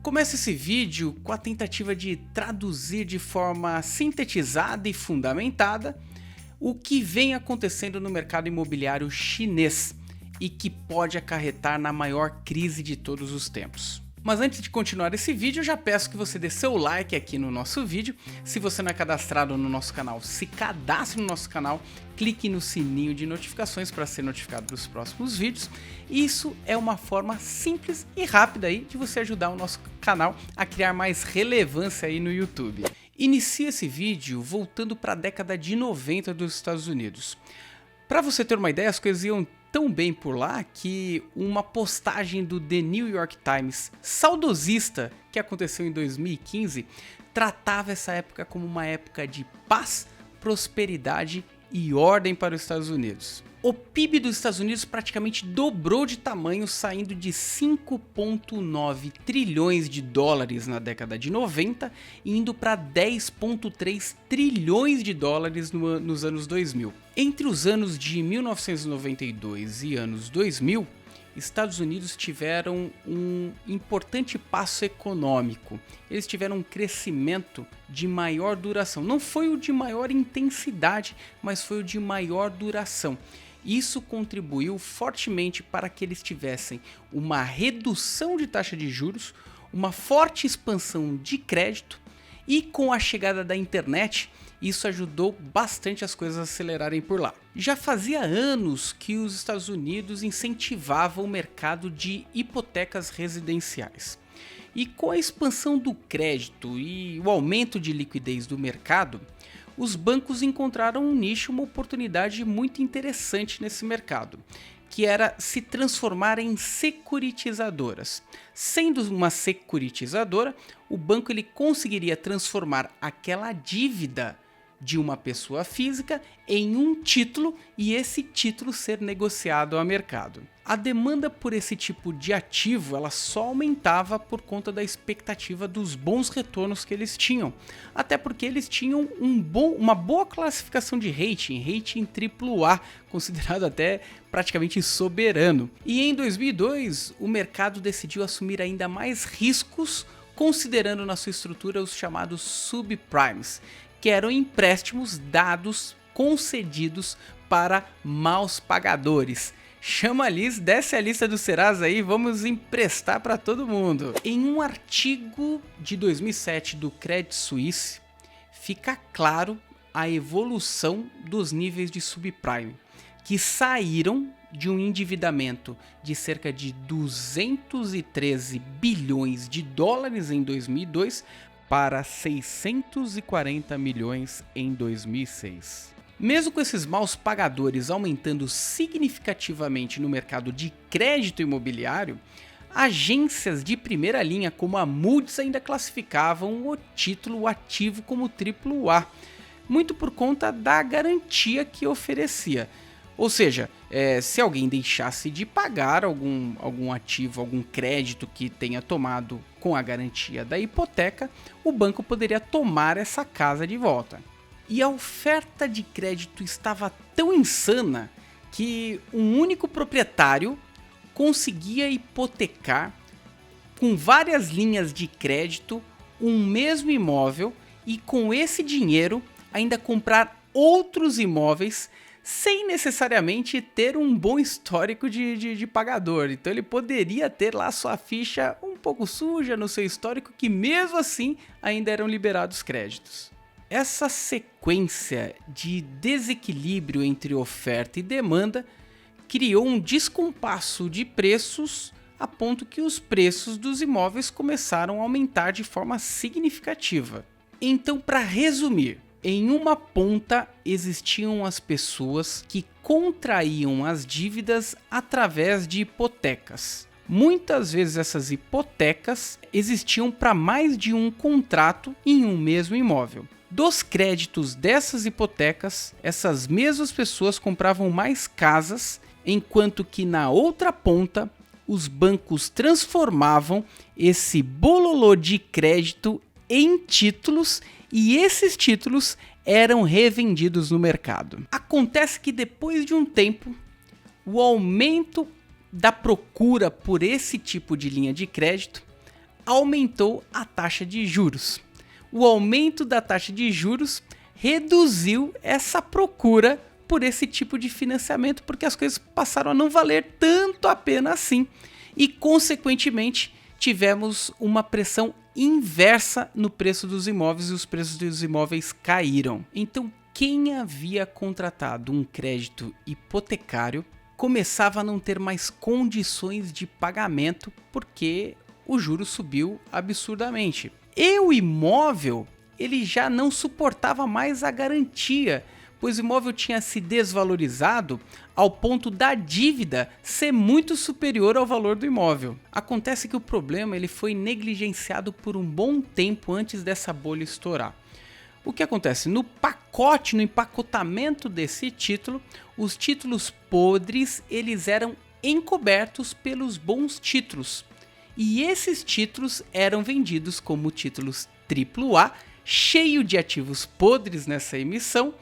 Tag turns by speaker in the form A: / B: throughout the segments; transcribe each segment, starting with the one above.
A: Começo esse vídeo com a tentativa de traduzir de forma sintetizada e fundamentada o que vem acontecendo no mercado imobiliário chinês e que pode acarretar na maior crise de todos os tempos. Mas antes de continuar esse vídeo, eu já peço que você dê seu like aqui no nosso vídeo. Se você não é cadastrado no nosso canal, se cadastre no nosso canal, clique no sininho de notificações para ser notificado dos próximos vídeos. Isso é uma forma simples e rápida aí de você ajudar o nosso canal a criar mais relevância aí no YouTube. Inicio esse vídeo voltando para a década de 90 dos Estados Unidos. Para você ter uma ideia, as coisas iam tão bem por lá que uma postagem do The New York Times saudosista que aconteceu em 2015 tratava essa época como uma época de paz, prosperidade e ordem para os Estados Unidos. O PIB dos Estados Unidos praticamente dobrou de tamanho, saindo de 5,9 trilhões de dólares na década de 90 e indo para 10,3 trilhões de dólares nos anos 2000. Entre os anos de 1992 e anos 2000, Estados Unidos tiveram um importante passo econômico. Eles tiveram um crescimento de maior duração. Não foi o de maior intensidade, mas foi o de maior duração. Isso contribuiu fortemente para que eles tivessem uma redução de taxa de juros, uma forte expansão de crédito e com a chegada da internet, isso ajudou bastante as coisas a acelerarem por lá. Já fazia anos que os Estados Unidos incentivavam o mercado de hipotecas residenciais. E com a expansão do crédito e o aumento de liquidez do mercado, os bancos encontraram um nicho, uma oportunidade muito interessante nesse mercado, que era se transformar em securitizadoras. Sendo uma securitizadora, o banco ele conseguiria transformar aquela dívida de uma pessoa física em um título e esse título ser negociado ao mercado. A demanda por esse tipo de ativo ela só aumentava por conta da expectativa dos bons retornos que eles tinham, até porque eles tinham uma boa classificação de rating AAA, considerado até praticamente soberano. E em 2002 o mercado decidiu assumir ainda mais riscos, considerando na sua estrutura os chamados subprimes, que eram empréstimos dados, concedidos para maus pagadores. Chama a lista, desce a lista do Serasa aí, vamos emprestar para todo mundo. Em um artigo de 2007 do Credit Suisse, fica claro a evolução dos níveis de subprime, que saíram de um endividamento de cerca de 213 bilhões de dólares em 2002 para 640 milhões em 2006. Mesmo com esses maus pagadores aumentando significativamente no mercado de crédito imobiliário, agências de primeira linha como a Moody's ainda classificavam o título ativo como AAA, muito por conta da garantia que oferecia. Ou seja, se alguém deixasse de pagar algum ativo, algum crédito que tenha tomado com a garantia da hipoteca, o banco poderia tomar essa casa de volta. E a oferta de crédito estava tão insana que um único proprietário conseguia hipotecar com várias linhas de crédito um mesmo imóvel e com esse dinheiro ainda comprar outros imóveis sem necessariamente ter um bom histórico de pagador. Então ele poderia ter lá sua ficha um pouco suja no seu histórico, que mesmo assim ainda eram liberados créditos. Essa sequência de desequilíbrio entre oferta e demanda criou um descompasso de preços a ponto que os preços dos imóveis começaram a aumentar de forma significativa. Então, para resumir, em uma ponta existiam as pessoas que contraíam as dívidas através de hipotecas. Muitas vezes essas hipotecas existiam para mais de um contrato em um mesmo imóvel. Dos créditos dessas hipotecas, essas mesmas pessoas compravam mais casas, enquanto que na outra ponta os bancos transformavam esse bololô de crédito em títulos e esses títulos eram revendidos no mercado. Acontece que depois de um tempo, o aumento da procura por esse tipo de linha de crédito aumentou a taxa de juros. O aumento da taxa de juros reduziu essa procura por esse tipo de financiamento, porque as coisas passaram a não valer tanto a pena assim. E, consequentemente, tivemos uma pressão inversa no preço dos imóveis e os preços dos imóveis caíram. Então, quem havia contratado um crédito hipotecário começava a não ter mais condições de pagamento porque o juro subiu absurdamente. E o imóvel, ele já não suportava mais a garantia, pois o imóvel tinha se desvalorizado ao ponto da dívida ser muito superior ao valor do imóvel. Acontece que o problema ele foi negligenciado por um bom tempo antes dessa bolha estourar. O que acontece? No pacote, no empacotamento desse título, os títulos podres eles eram encobertos pelos bons títulos. E esses títulos eram vendidos como títulos AAA, cheio de ativos podres nessa emissão,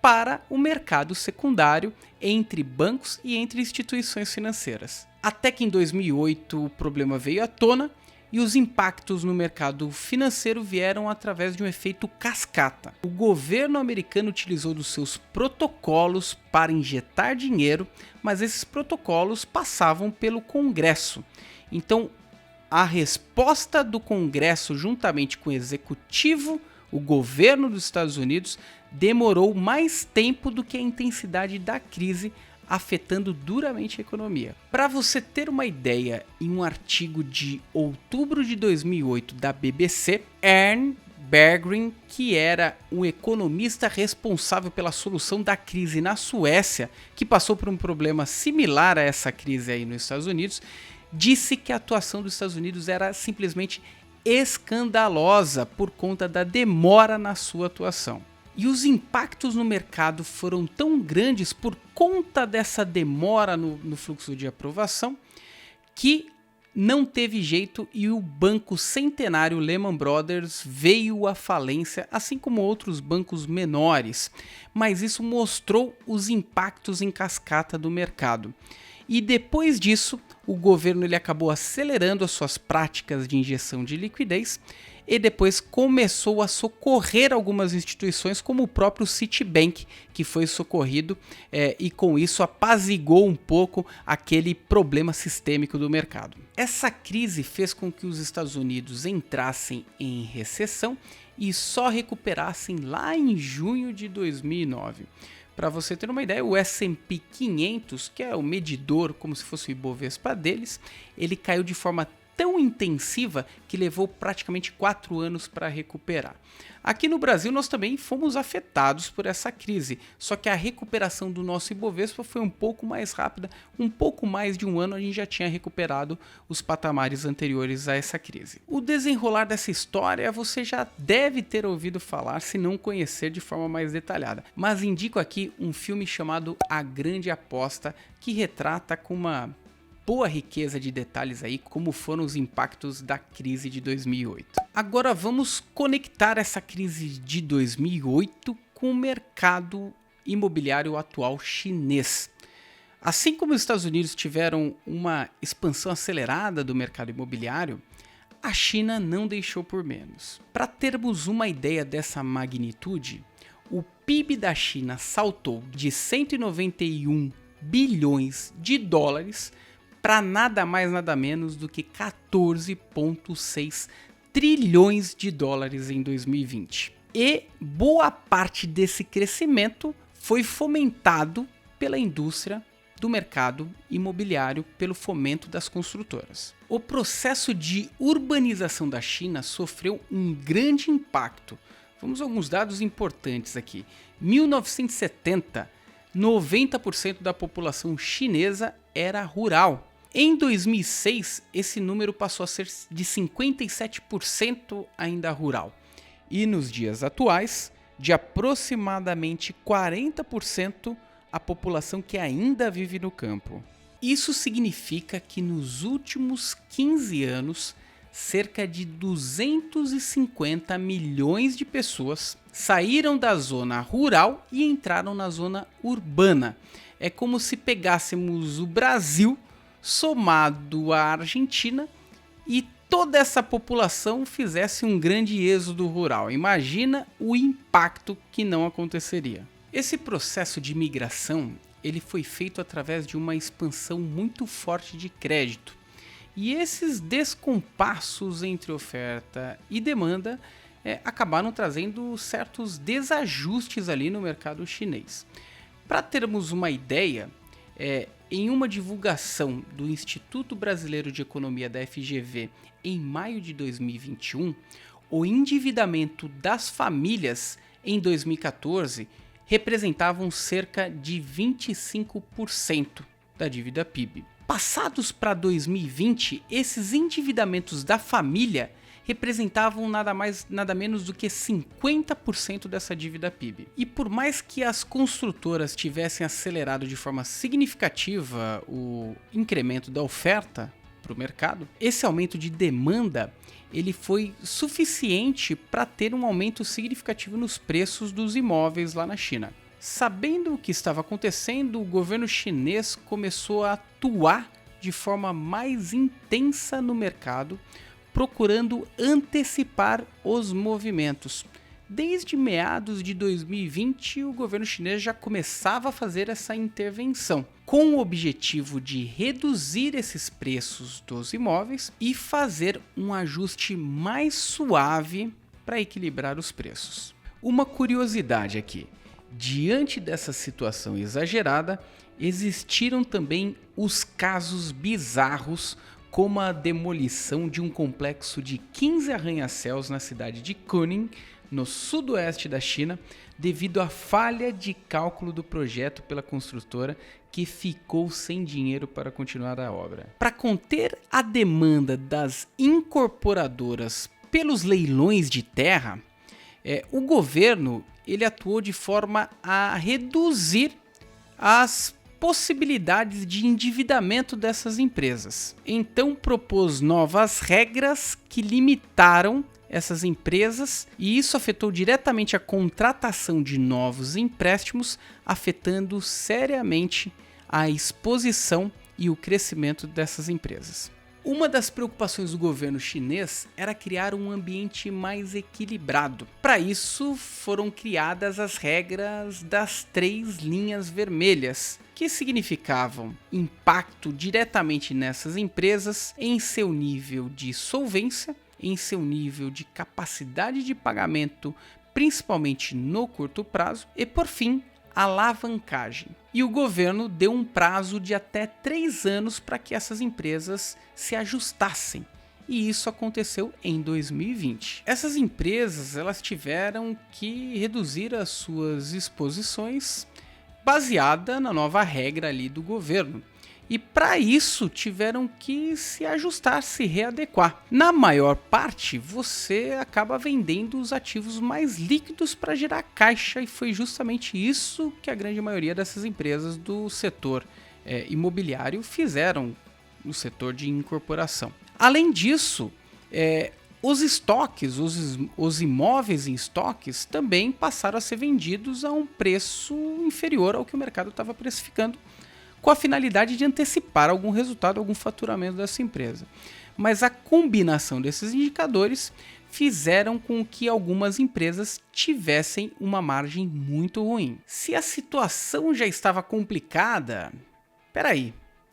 A: para o mercado secundário entre bancos e entre instituições financeiras. Até que em 2008 o problema veio à tona e os impactos no mercado financeiro vieram através de um efeito cascata. O governo americano utilizou dos seus protocolos para injetar dinheiro, mas esses protocolos passavam pelo Congresso. Então, a resposta do Congresso, juntamente com o Executivo, o governo dos Estados Unidos, demorou mais tempo do que a intensidade da crise, afetando duramente a economia. Para você ter uma ideia, em um artigo de outubro de 2008 da BBC, Ern Berggren, que era o economista responsável pela solução da crise na Suécia, que passou por um problema similar a essa crise aí nos Estados Unidos, disse que a atuação dos Estados Unidos era simplesmente escandalosa por conta da demora na sua atuação. E os impactos no mercado foram tão grandes por conta dessa demora no fluxo de aprovação que não teve jeito e o banco centenário Lehman Brothers veio à falência, assim como outros bancos menores. Mas isso mostrou os impactos em cascata do mercado. E depois disso, o governo ele acabou acelerando as suas práticas de injeção de liquidez e depois começou a socorrer algumas instituições, como o próprio Citibank, que foi socorrido e com isso apaziguou um pouco aquele problema sistêmico do mercado. Essa crise fez com que os Estados Unidos entrassem em recessão e só recuperassem lá em junho de 2009. Para você ter uma ideia, o S&P 500, que é o medidor, como se fosse o Ibovespa deles, ele caiu de forma tão intensiva que levou praticamente 4 anos para recuperar. Aqui no Brasil nós também fomos afetados por essa crise, só que a recuperação do nosso Ibovespa foi um pouco mais rápida, um pouco mais de um ano a gente já tinha recuperado os patamares anteriores a essa crise. O desenrolar dessa história você já deve ter ouvido falar, se não conhecer de forma mais detalhada, mas indico aqui um filme chamado A Grande Aposta, que retrata com uma boa riqueza de detalhes aí como foram os impactos da crise de 2008. Agora vamos conectar essa crise de 2008 com o mercado imobiliário atual chinês. Assim como os Estados Unidos tiveram uma expansão acelerada do mercado imobiliário, a China não deixou por menos. Para termos uma ideia dessa magnitude, o PIB da China saltou de 191 bilhões de dólares para nada mais nada menos do que 14,6 trilhões de dólares em 2020. E boa parte desse crescimento foi fomentado pela indústria do mercado imobiliário, pelo fomento das construtoras. O processo de urbanização da China sofreu um grande impacto. Vamos a alguns dados importantes aqui. 1970, 90% da população chinesa era rural. Em 2006, esse número passou a ser de 57% ainda rural. E nos dias atuais, de aproximadamente 40% a população que ainda vive no campo. Isso significa que nos últimos 15 anos, cerca de 250 milhões de pessoas saíram da zona rural e entraram na zona urbana. É como se pegássemos o Brasil somado à Argentina e toda essa população fizesse um grande êxodo rural. Imagina o impacto que não aconteceria. Esse processo de migração ele foi feito através de uma expansão muito forte de crédito. E esses descompassos entre oferta e demanda acabaram trazendo certos desajustes ali no mercado chinês. Para termos uma ideia, em uma divulgação do Instituto Brasileiro de Economia da FGV em maio de 2021, o endividamento das famílias em 2014 representavam cerca de 25% da dívida PIB. Passados para 2020, esses endividamentos da família representavam nada menos do que 50% dessa dívida PIB. E por mais que as construtoras tivessem acelerado de forma significativa o incremento da oferta para o mercado, esse aumento de demanda ele foi suficiente para ter um aumento significativo nos preços dos imóveis lá na China. Sabendo o que estava acontecendo, o governo chinês começou a atuar de forma mais intensa no mercado, procurando antecipar os movimentos. Desde meados de 2020, o governo chinês já começava a fazer essa intervenção, com o objetivo de reduzir esses preços dos imóveis e fazer um ajuste mais suave para equilibrar os preços. Uma curiosidade aqui: diante dessa situação exagerada, existiram também os casos bizarros, como a demolição de um complexo de 15 arranha-céus na cidade de Kunming, no sudoeste da China, devido à falha de cálculo do projeto pela construtora, que ficou sem dinheiro para continuar a obra. Para conter a demanda das incorporadoras pelos leilões de terra, o governo ele atuou de forma a reduzir as possibilidades de endividamento dessas empresas. Então propôs novas regras que limitaram essas empresas, e isso afetou diretamente a contratação de novos empréstimos, afetando seriamente a exposição e o crescimento dessas empresas. Uma das preocupações do governo chinês era criar um ambiente mais equilibrado. Para isso, foram criadas as regras das 3 linhas vermelhas, que significavam impacto diretamente nessas empresas em seu nível de solvência, em seu nível de capacidade de pagamento, principalmente no curto prazo, e por fim, alavancagem. E o governo deu um prazo de até 3 anos para que essas empresas se ajustassem. E isso aconteceu em 2020. Essas empresas elas tiveram que reduzir as suas exposições baseada na nova regra ali do governo. E para isso tiveram que se ajustar, se readequar. Na maior parte, você acaba vendendo os ativos mais líquidos para gerar caixa, e foi justamente isso que a grande maioria dessas empresas do setor imobiliário fizeram no setor de incorporação. Além disso, os estoques, os imóveis em estoques também passaram a ser vendidos a um preço inferior ao que o mercado estava precificando, com a finalidade de antecipar algum resultado, algum faturamento dessa empresa. Mas a combinação desses indicadores fizeram com que algumas empresas tivessem uma margem muito ruim. Se a situação já estava complicada,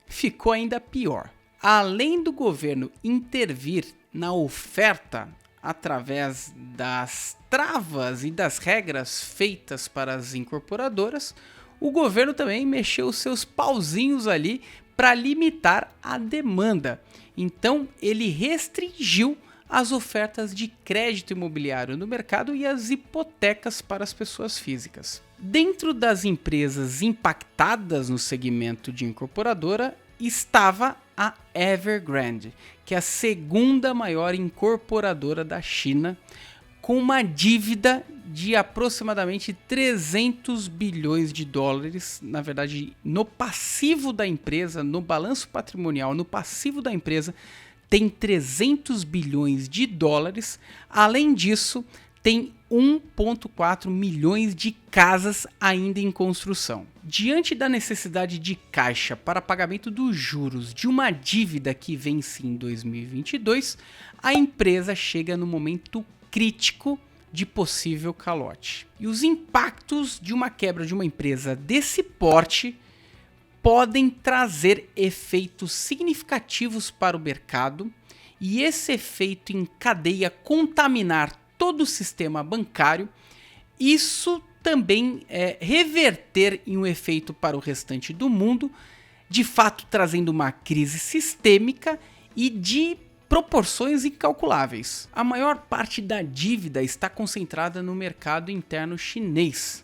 A: ficou ainda pior. Além do governo intervir na oferta através das travas e das regras feitas para as incorporadoras, o governo também mexeu os seus pauzinhos ali para limitar a demanda. Então ele restringiu as ofertas de crédito imobiliário no mercado e as hipotecas para as pessoas físicas. Dentro das empresas impactadas no segmento de incorporadora estava a Evergrande, que é a segunda maior incorporadora da China, com uma dívida de aproximadamente 300 bilhões de dólares, na verdade, no passivo da empresa, no balanço patrimonial, no passivo da empresa, tem 300 bilhões de dólares. Além disso, tem 1,4 milhões de casas ainda em construção. Diante da necessidade de caixa para pagamento dos juros de uma dívida que vence em 2022, a empresa chega no momento crítico de possível calote. E os impactos de uma quebra de uma empresa desse porte podem trazer efeitos significativos para o mercado, e esse efeito em cadeia contaminar todo o sistema bancário. Isso também reverter em um efeito para o restante do mundo, de fato trazendo uma crise sistêmica e de proporções incalculáveis. A maior parte da dívida está concentrada no mercado interno chinês,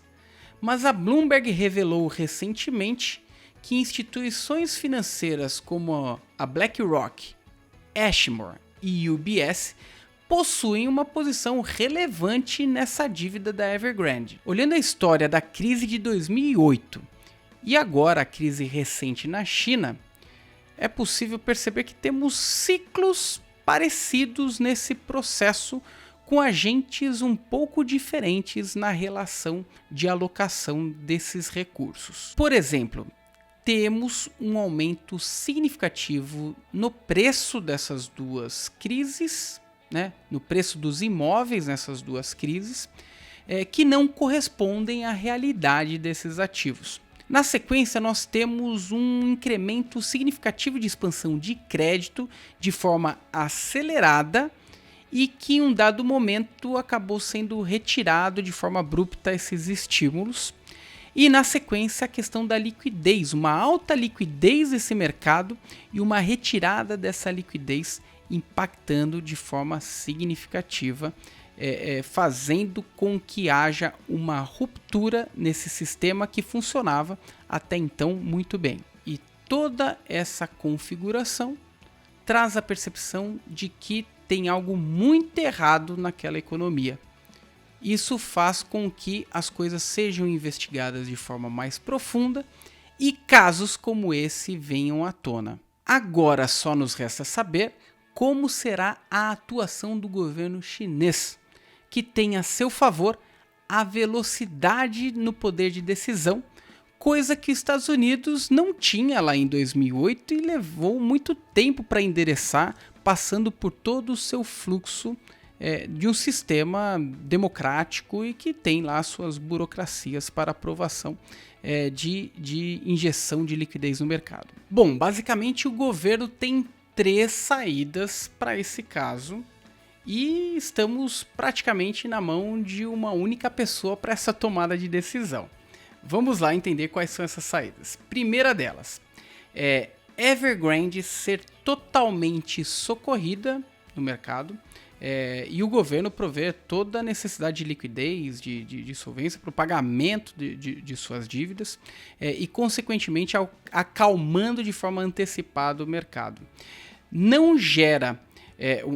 A: mas a Bloomberg revelou recentemente que instituições financeiras como a BlackRock, Ashmore e UBS possuem uma posição relevante nessa dívida da Evergrande. Olhando a história da crise de 2008 e agora a crise recente na China, é possível perceber que temos ciclos parecidos nesse processo, com agentes um pouco diferentes na relação de alocação desses recursos. Por exemplo, temos um aumento significativo no preço dessas duas crises, no preço dos imóveis nessas duas crises, que não correspondem à realidade desses ativos. Na sequência, nós temos um incremento significativo de expansão de crédito de forma acelerada e que em um dado momento acabou sendo retirado de forma abrupta esses estímulos. E na sequência, a questão da liquidez, uma alta liquidez desse mercado e uma retirada dessa liquidez impactando de forma significativa, fazendo com que haja uma ruptura nesse sistema que funcionava até então muito bem. E toda essa configuração traz a percepção de que tem algo muito errado naquela economia. Isso faz com que as coisas sejam investigadas de forma mais profunda e casos como esse venham à tona. Agora só nos resta saber como será a atuação do governo chinês, que tem a seu favor a velocidade no poder de decisão, coisa que os Estados Unidos não tinha lá em 2008 e levou muito tempo para endereçar, passando por todo o seu fluxo de um sistema democrático e que tem lá suas burocracias para aprovação de injeção de liquidez no mercado. Bom, basicamente o governo tem 3 saídas para esse caso e estamos praticamente na mão de uma única pessoa para essa tomada de decisão. Vamos lá entender quais são essas saídas. Primeira delas é Evergrande ser totalmente socorrida no mercado e o governo prover toda a necessidade de liquidez, de solvência para o pagamento de suas dívidas e, consequentemente, acalmando de forma antecipada o mercado. Não gera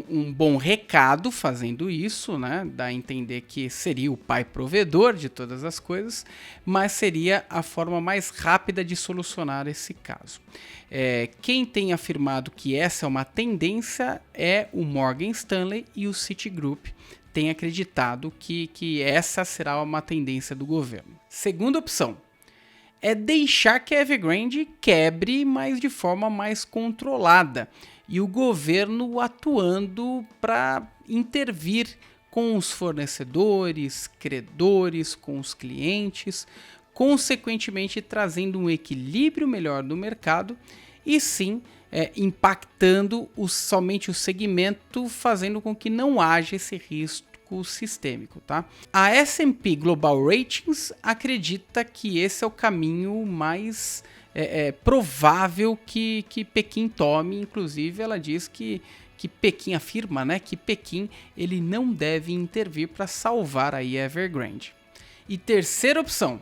A: um bom recado fazendo isso, dá a entender que seria o pai provedor de todas as coisas, mas seria a forma mais rápida de solucionar esse caso. Quem tem afirmado que essa é uma tendência é o Morgan Stanley, e o Citigroup tem acreditado que essa será uma tendência do governo. Segunda opção é deixar que a Evergrande quebre, mas de forma mais controlada, e o governo atuando para intervir com os fornecedores, credores, com os clientes, consequentemente trazendo um equilíbrio melhor no mercado e sim impactando somente o segmento, fazendo com que não haja esse risco sistêmico. Tá? A S&P Global Ratings acredita que esse é o caminho mais provável que Pequim tome. Inclusive ela diz que Pequim afirma, que Pequim ele não deve intervir para salvar a Evergrande. E terceira opção,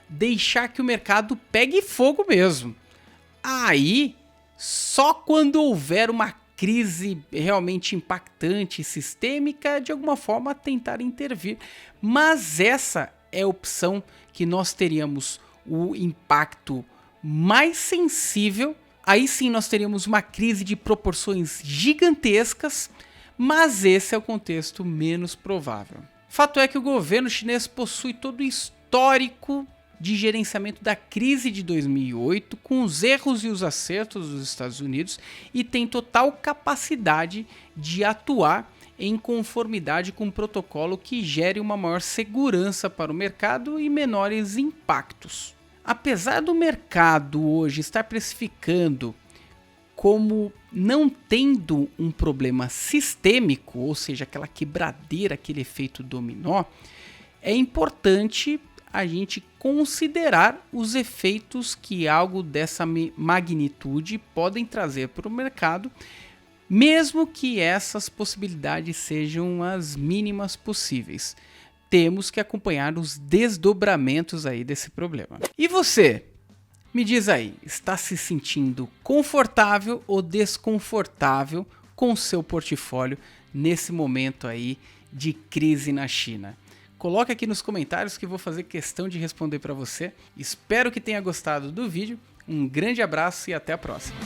A: deixar que o mercado pegue fogo mesmo. Aí, só quando houver uma crise realmente impactante, sistêmica, de alguma forma tentar intervir. Mas essa é a opção que nós teríamos o impacto mais sensível. Aí sim nós teríamos uma crise de proporções gigantescas, mas esse é o contexto menos provável. Fato é que o governo chinês possui todo o histórico de gerenciamento da crise de 2008, com os erros e os acertos dos Estados Unidos, e tem total capacidade de atuar em conformidade com um protocolo que gere uma maior segurança para o mercado e menores impactos. Apesar do mercado hoje estar precificando como não tendo um problema sistêmico, ou seja, aquela quebradeira, aquele efeito dominó, é importante a gente considerar os efeitos que algo dessa magnitude podem trazer para o mercado, mesmo que essas possibilidades sejam as mínimas possíveis. Temos que acompanhar os desdobramentos aí desse problema. E você? Me diz aí, está se sentindo confortável ou desconfortável com o seu portfólio nesse momento aí de crise na China? Coloque aqui nos comentários que eu vou fazer questão de responder para você. Espero que tenha gostado do vídeo. Um grande abraço e até a próxima.